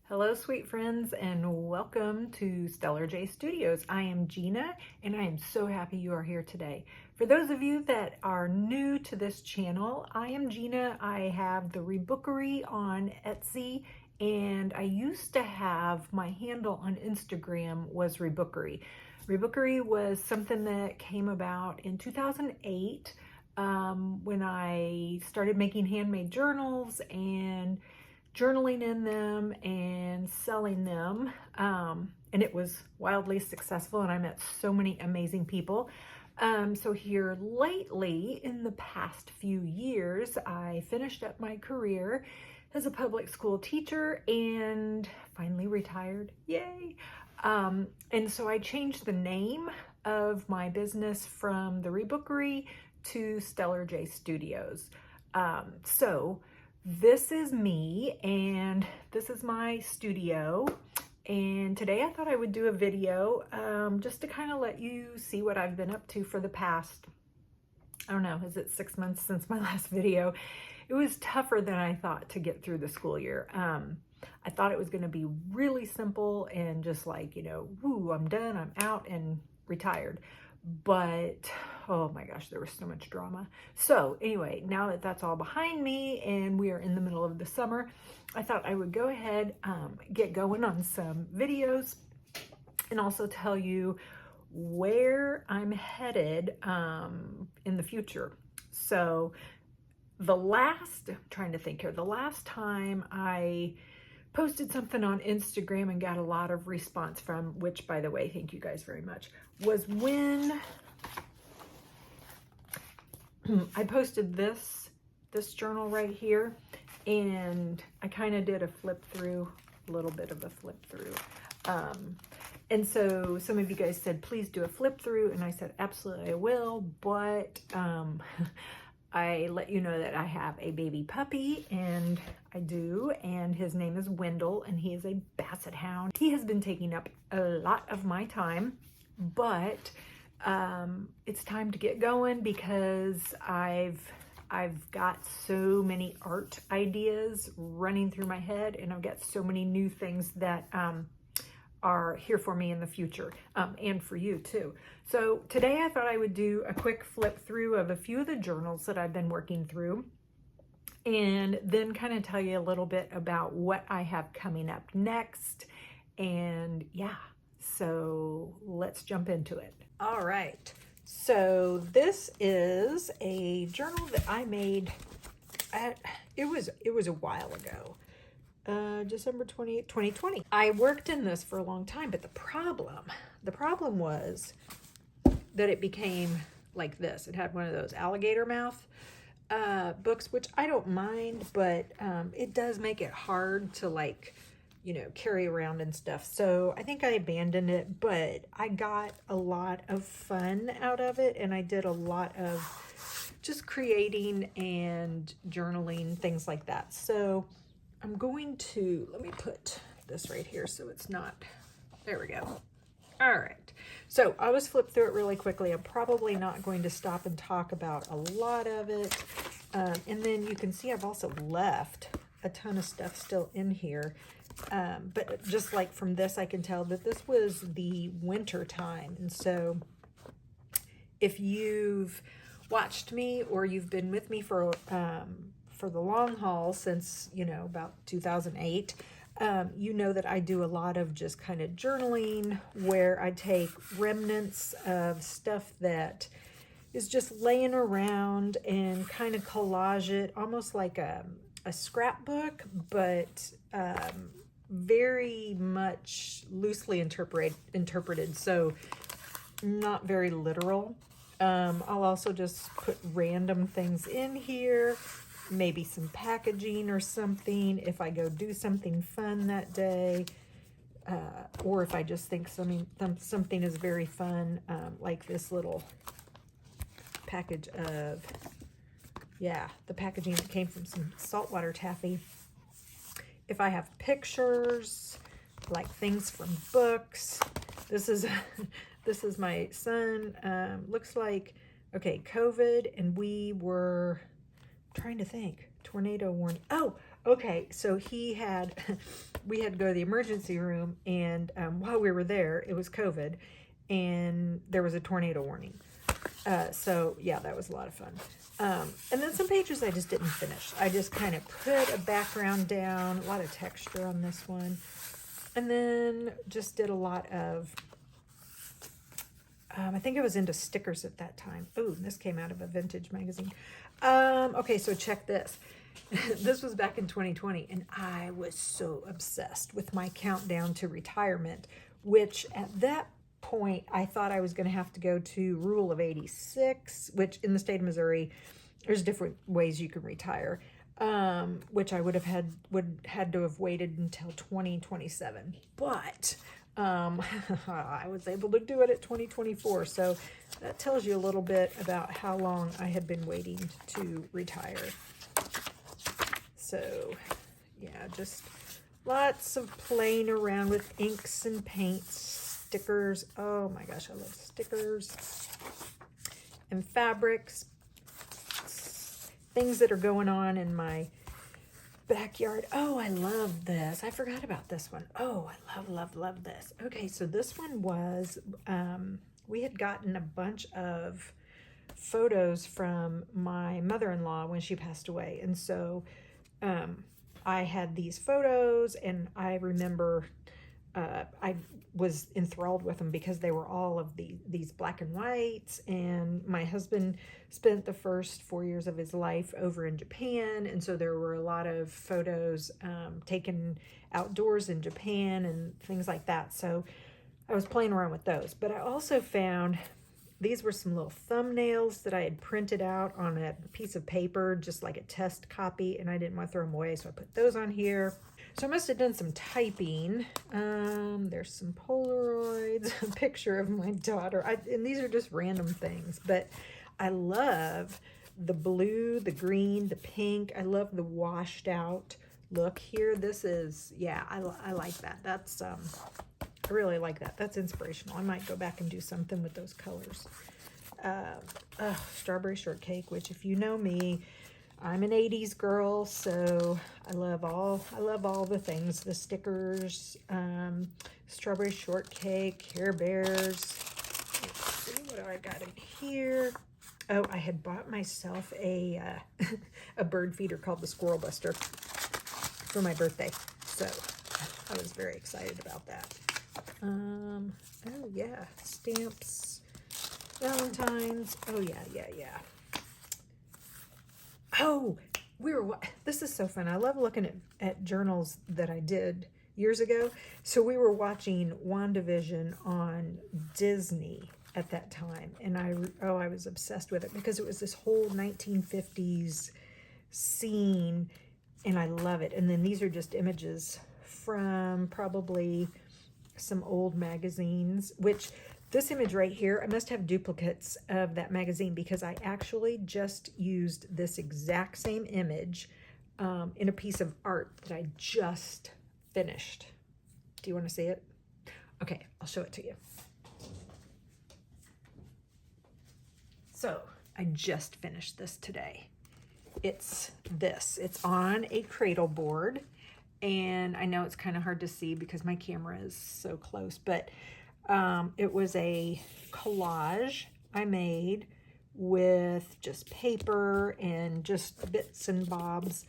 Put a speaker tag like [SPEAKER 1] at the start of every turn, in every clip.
[SPEAKER 1] Hello, sweet friends, and welcome to Stellar J Studios. I am Gina, and I am so happy you are here today. For those of you that are new to this channel, I am Gina. I have the Rebookery on Etsy, and I used to have my handle on Instagram was Rebookery. Rebookery was something that came about in 2008 when I started making handmade journals and journaling in them and selling them. And it was wildly successful, and I met so many amazing people. So here lately, in the past few years, I finished up my career as a public school teacher and finally retired. Yay! And so I changed the name of my business from The Rebookery to Stellar J Studios. So this is me, and this is my studio, and today I thought I would do a video just to kind of let you see what I've been up to for the past, I don't know, is it 6 months since my last video? It was tougher than I thought to get through the school year. I thought it was going to be really simple and just like, woo, I'm done, I'm out and retired. But oh my gosh, there was so much drama. So anyway, now that that's all behind me and we are in the middle of the summer, I thought I would go ahead, get going on some videos and also tell you where I'm headed in the future. So trying to think here, the last time I posted something on Instagram and got a lot of response from, which by the way, thank you guys very much, was when I posted this journal right here, and I kind of did a little bit of a flip through. And so some of you guys said, please do a flip through. And I said, absolutely I will. But I let you know that I have a baby puppy, and I do, and his name is Wendell, and he is a basset hound. He has been taking up a lot of my time, but it's time to get going because I've got so many art ideas running through my head, and I've got so many new things that are here for me in the future, and for you too. So today I thought I would do a quick flip through of a few of the journals that I've been working through, and then kind of tell you a little bit about what I have coming up next. And yeah, so let's jump into it. All right, so this is a journal that I made it was a while ago. December 28th, 2020. I worked in this for a long time, but the problem was that it became like this. It had one of those alligator mouth books, which I don't mind, but it does make it hard to carry around and stuff. So I think I abandoned it, but I got a lot of fun out of it, and I did a lot of just creating and journaling, things like that. So I'm going to, let me put this right here so it's not, there we go. All right, so I was flip through it really quickly. I'm probably not going to stop and talk about a lot of it. And then you can see I've also left a ton of stuff still in here. But just like from this, I can tell that this was the winter time. And so if you've watched me or you've been with me for the long haul since, about 2008, you know that I do a lot of just kind of journaling where I take remnants of stuff that is just laying around and kind of collage it almost like a scrapbook, but very much loosely interpreted, so not very literal. I'll also just put random things in here, maybe some packaging or something if I go do something fun that day, or if I just think something is very fun, like this little package of, the packaging that came from some saltwater taffy. If I have pictures, like things from books, this is my son. Looks like, okay, COVID, and we were trying to think, tornado warning. Oh, Okay, so we had to go to the emergency room, and while we were there, it was COVID, and there was a tornado warning. So yeah, that was a lot of fun. And then some pages I just didn't finish. I just kind of put a background down, a lot of texture on this one, and then just did a lot of, I think I was into stickers at that time. Oh, this came out of a vintage magazine. Okay, so check this. This was back in 2020, and I was so obsessed with my countdown to retirement, which at that point I thought I was going to have to go to Rule of 86, which in the state of Missouri, there's different ways you can retire, which I would had to have waited until 2027, but I was able to do it at 2024. So that tells you a little bit about how long I had been waiting to retire. So yeah, just lots of playing around with inks and paints, stickers. Oh my gosh, I love stickers and fabrics, things that are going on in my backyard. Oh, I love this. I forgot about this one. Oh, I love this. Okay, so this one was, we had gotten a bunch of photos from my mother-in-law when she passed away. And so I had these photos, and I remember I was enthralled with them because they were all of these black and whites, and my husband spent the first 4 years of his life over in Japan, and so there were a lot of photos taken outdoors in Japan and things like that. So I was playing around with those, but I also found these were some little thumbnails that I had printed out on a piece of paper, just like a test copy, and I didn't want to throw them away, so I put those on here. So I must have done some typing. There's some Polaroids, a picture of my daughter. And these are just random things, but I love the blue, the green, the pink. I love the washed out look here. This is, yeah, I like that. That's, I really like that. That's inspirational. I might go back and do something with those colors. Strawberry shortcake, which if you know me, I'm an 80s girl, so I love all the things, the stickers, strawberry shortcake, Care Bears. Let's see, what do I got in here? Oh, I had bought myself a bird feeder called the Squirrel Buster for my birthday, so I was very excited about that. Oh yeah, stamps, Valentine's. Oh yeah. Oh, this is so fun. I love looking at journals that I did years ago. So we were watching WandaVision on Disney at that time, and I was obsessed with it because it was this whole 1950s scene, and I love it. And then these are just images from probably some old magazines, which this image right here, I must have duplicates of that magazine because I actually just used this exact same image in a piece of art that I just finished. Do you want to see it? Okay, I'll show it to you. So I just finished this today. It's this. It's on a cradle board, and I know it's kind of hard to see because my camera is so close, but it was a collage I made with just paper and just bits and bobs.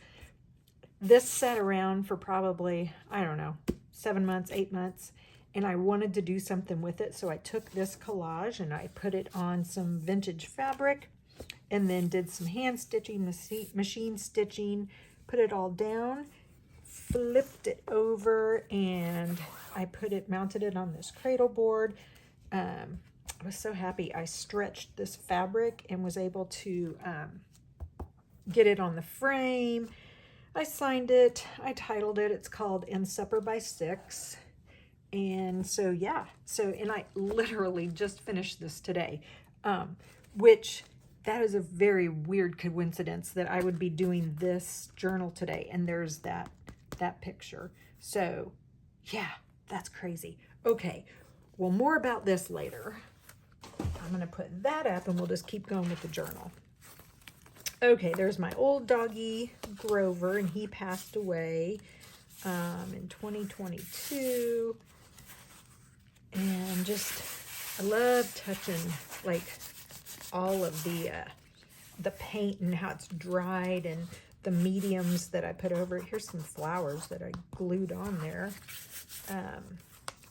[SPEAKER 1] This sat around for probably, I don't know, 7 months, 8 months, and I wanted to do something with it, so I took this collage and I put it on some vintage fabric and then did some hand stitching, machine stitching, put it all down, flipped it over, and I mounted it on this cradle board. I was so happy. I stretched this fabric and was able to get it on the frame. I signed it. I titled it. It's called In Supper by 6. And so, yeah. And I literally just finished this today, which that is a very weird coincidence that I would be doing this journal today. And there's that picture. So yeah, that's crazy. Okay, well, more about this later. I'm going to put that up and we'll just keep going with the journal. Okay, there's my old doggy Grover, and he passed away in 2022. And just, I love touching like all of the paint and how it's dried and the mediums that I put over it. Here's some flowers that I glued on there.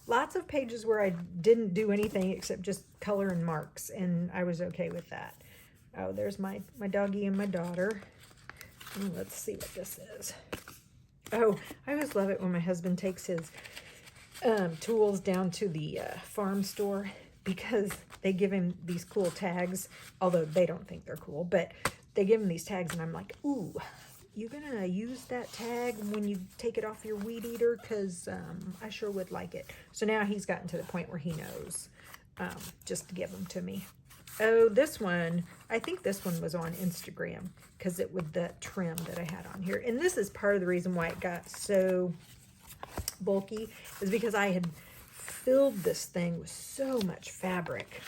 [SPEAKER 1] Lots of pages where I didn't do anything except just color and marks, and I was okay with that. Oh, there's my doggy and my daughter. Let's see what this is. Oh, I always love it when my husband takes his tools down to the farm store, because they give him these cool tags, although they don't think they're cool, but they give him these tags, and I'm like, ooh, you gonna use that tag when you take it off your weed eater? Because I sure would like it. So now he's gotten to the point where he knows just to give them to me. Oh, this one, I think this one was on Instagram, because it with the trim that I had on here. And this is part of the reason why it got so bulky, is because I had filled this thing with so much fabric.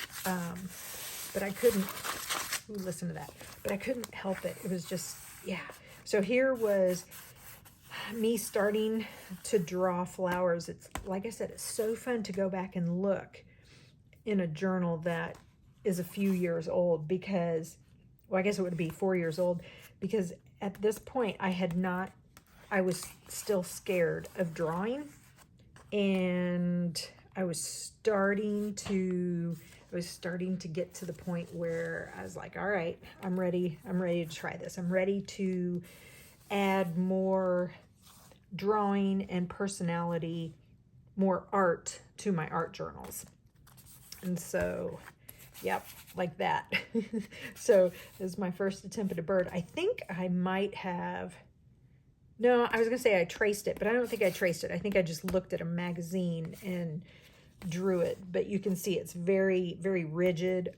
[SPEAKER 1] But I couldn't, ooh, listen to that, but I couldn't help it. It was just, yeah. So here was me starting to draw flowers. It's, like I said, it's so fun to go back and look in a journal that is a few years old, because, well, I guess it would be 4 years old, because at this point I was still scared of drawing, and I was starting to get to the point where I was like, all right, I'm ready to try this. I'm ready to add more drawing and personality, more art to my art journals. And so, yep, like that. So this is my first attempt at a bird. I think I might have, no, I was going to say I traced it, but I don't think I traced it. I think I just looked at a magazine and drew it. But you can see it's very, very rigid,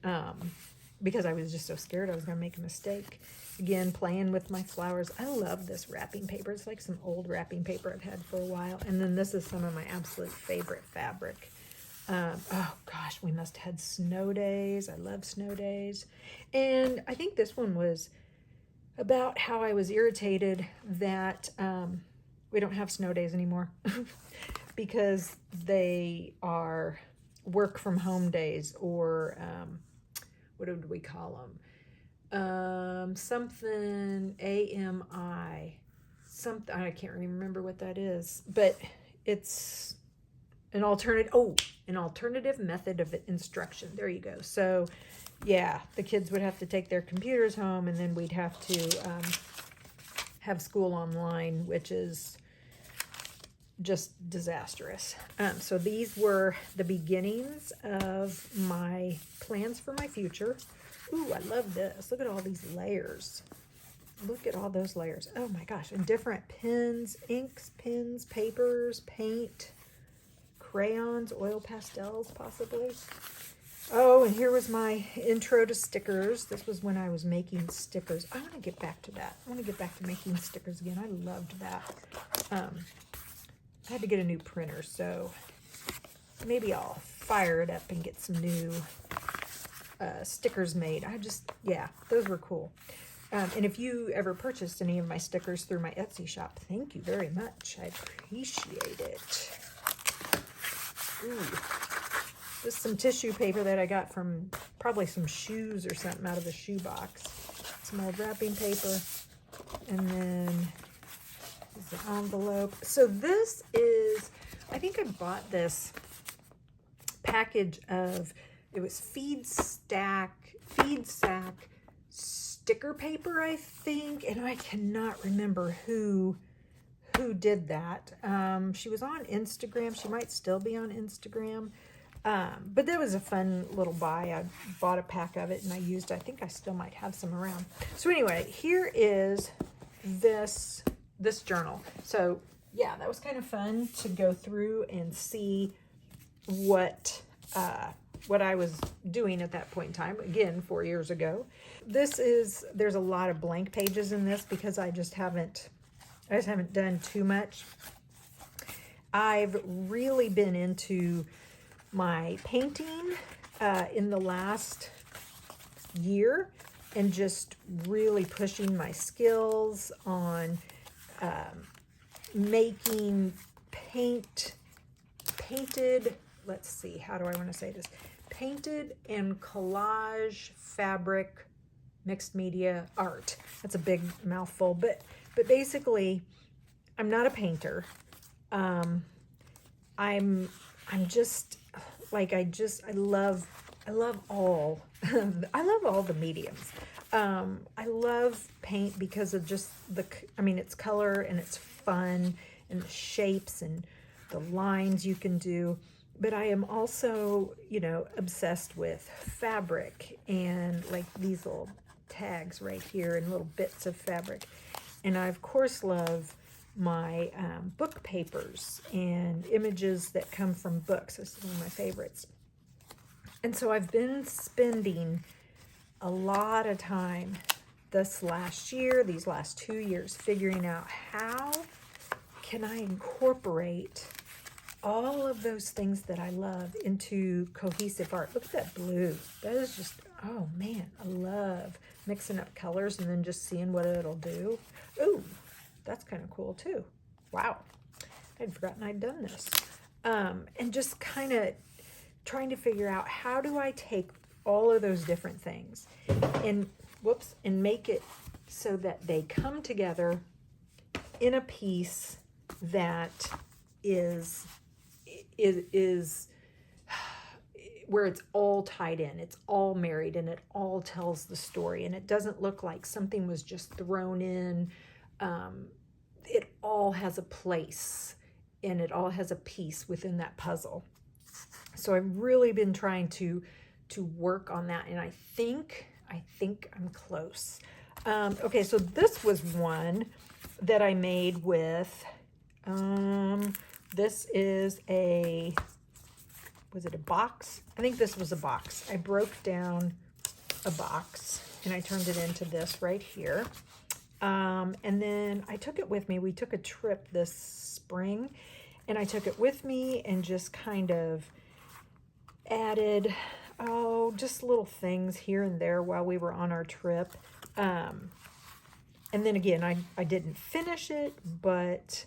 [SPEAKER 1] because I was just so scared I was going to make a mistake. Again, playing with my flowers. I love this wrapping paper. It's like some old wrapping paper I've had for a while. And then this is some of my absolute favorite fabric. Oh gosh, we must have had snow days. I love snow days. And I think this one was about how I was irritated that we don't have snow days anymore, because they are work from home days, or what did we call them? Something AMI, something, I can't remember what that is, but it's an alternative method of instruction. There you go. So yeah, the kids would have to take their computers home, and then we'd have to have school online, which is just disastrous. So these were the beginnings of my plans for my future. Ooh, I love this. Look at all these layers. Look at all those layers. Oh my gosh. And different pens, inks, pens, papers, paint, crayons, oil pastels, possibly. Oh, and here was my intro to stickers. This was when I was making stickers. I want to get back to that. I want to get back to making stickers again. I loved that. I had to get a new printer, so maybe I'll fire it up and get some new stickers made. Yeah, those were cool. And if you ever purchased any of my stickers through my Etsy shop, thank you very much. I appreciate it. Ooh. This is some tissue paper that I got from probably some shoes or something out of a shoe box. Some old wrapping paper. And then the envelope. So this is, I think I bought this package of, it was feed sack sticker paper, I think, and I cannot remember who did that. She was on Instagram. She might still be on Instagram. But that was a fun little buy. I bought a pack of it and I used, I think I still might have some around. So anyway, here is this journal. So yeah, that was kind of fun to go through and see what I was doing at that point in time. Again, 4 years ago. There's a lot of blank pages in this because I just haven't done too much. I've really been into my painting in the last year. and just really pushing my skills on making painted, let's see, how do I want to say this? Painted and collage fabric mixed media art. That's a big mouthful, but basically, I'm not a painter. I'm just like, I love all I love all the mediums. I love paint because of just it's color and it's fun and the shapes and the lines you can do. But I am also, obsessed with fabric and like these little tags right here and little bits of fabric. And I, of course, love my book papers and images that come from books. This is one of my favorites. And so I've been spending a lot of time these last 2 years, figuring out how can I incorporate all of those things that I love into cohesive art. Look at that blue. That is just, oh man, I love mixing up colors and then just seeing what it'll do. Ooh, that's kind of cool too. Wow, I'd forgotten I'd done this. And just kind of trying to figure out how do I take all of those different things and make it so that they come together in a piece that is where it's all tied in, it's all married, and it all tells the story, and it doesn't look like something was just thrown in. It all has a place, and it all has a piece within that puzzle. So I've really been trying to work on that, and I think I'm close. Okay, so this was one that I made with, this is was it a box? I think this was a box. I broke down a box and I turned it into this right here. And then I took it with me. We took a trip this spring and I took it with me and just kind of added, just little things here and there while we were on our trip. And then again, I didn't finish it, but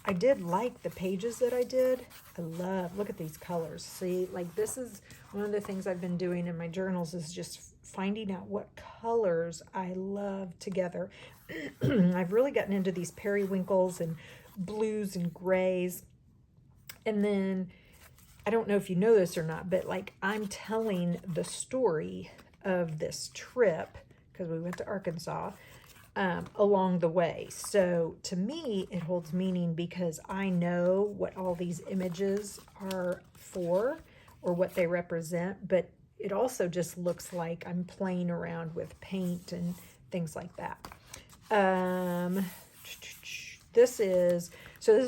[SPEAKER 1] I did like the pages that I did. Look at these colors. See, like this is one of the things I've been doing in my journals is just finding out what colors I love together. I've really gotten into these periwinkles and blues and grays. And then, I don't know if you know this or not, but like I'm telling the story of this trip because we went to Arkansas along the way. So to me, it holds meaning because I know what all these images are for or what they represent, but it also just looks like I'm playing around with paint and things like that. This is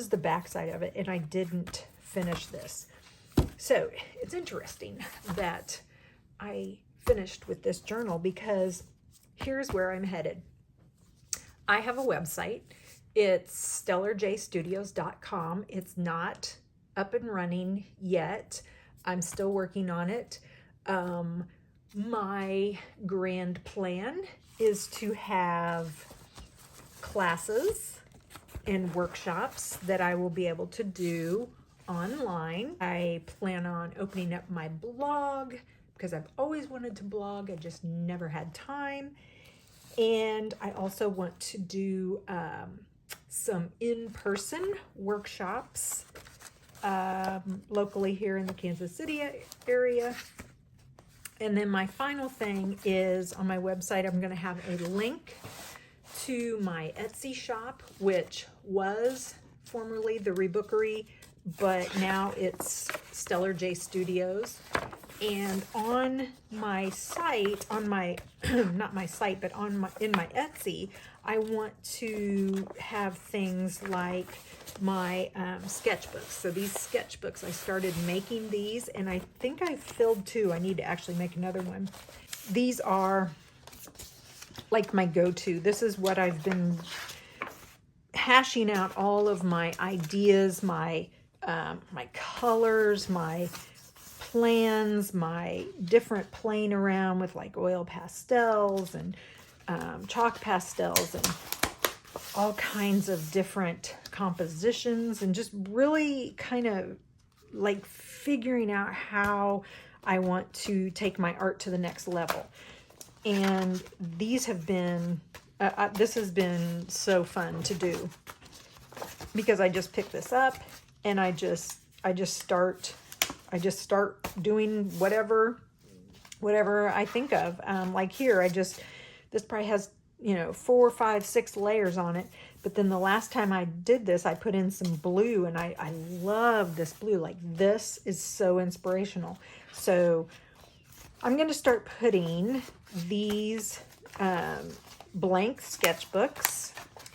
[SPEAKER 1] the back side of it, and I didn't finish this. So it's interesting that I finished with this journal because here's where I'm headed. I have a website. It's stellarjstudios.com. It's not up and running yet. I'm still working on it. My grand plan is to have classes and workshops that I will be able to do online. I plan on opening up my blog because I've always wanted to blog. I just never had time. And I also want to do some in-person workshops locally here in the Kansas City area. And then my final thing is on my website, I'm going to have a link to my Etsy shop, which was formerly TheRebookery, but now it's Stellar J Studios. And on my site, not my site, but in my Etsy, I want to have things like my sketchbooks. So these sketchbooks, I started making these, and I think I filled 2. I need to actually make another one. These are like my go-to. This is what I've been hashing out all of my ideas, my colors, my plans, my different playing around with like oil pastels and chalk pastels and all kinds of different compositions, and just really kind of like figuring out how I want to take my art to the next level. And these have been, this has been so fun to do, because I just pick this up and I just start doing whatever I think of. Like here, this probably has, 4, 5, 6 layers on it. But then the last time I did this, I put in some blue, and I love this blue. Like, this is so inspirational. So I'm going to start putting these blank sketchbooks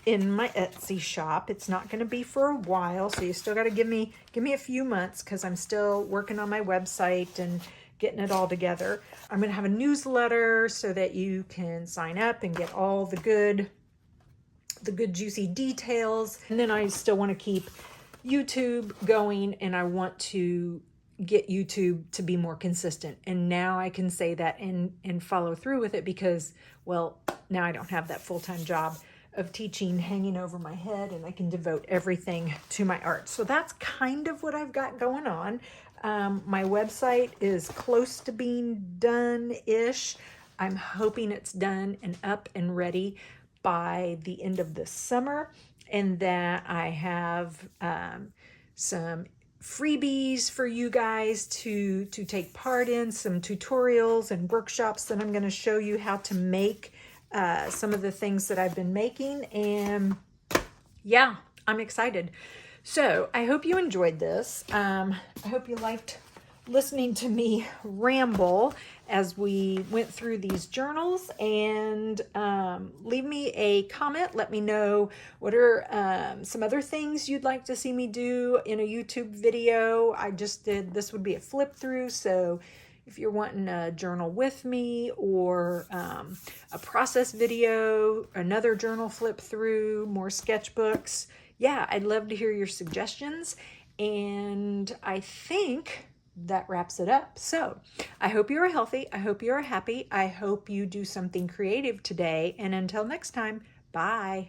[SPEAKER 1] in my Etsy shop. It's not going to be for a while, so you still got to give me a few months, because I'm still working on my website and getting it all together. I'm going to have a newsletter so that you can sign up and get all the good juicy details. And then I still want to keep YouTube going, and I want to get YouTube to be more consistent. And now I can say that and follow through with it, because, well, now I don't have that full-time job of teaching hanging over my head, and I can devote everything to my art. So that's kind of what I've got going on. My website is close to being done-ish. I'm hoping it's done and up and ready by the end of this summer, and that I have some freebies for you guys to take part in, some tutorials and workshops that I'm going to show you how to make some of the things that I've been making. And yeah, I'm excited. So I hope you enjoyed this. I hope you liked listening to me ramble as we went through these journals. And leave me a comment. Let me know what are some other things you'd like to see me do in a YouTube video. I just did, this would be a flip through. So if you're wanting a journal with me, or a process video, another journal flip through, more sketchbooks, yeah, I'd love to hear your suggestions. And I think that wraps it up. So I hope you are healthy. I hope you are happy. I hope you do something creative today. And until next time, bye.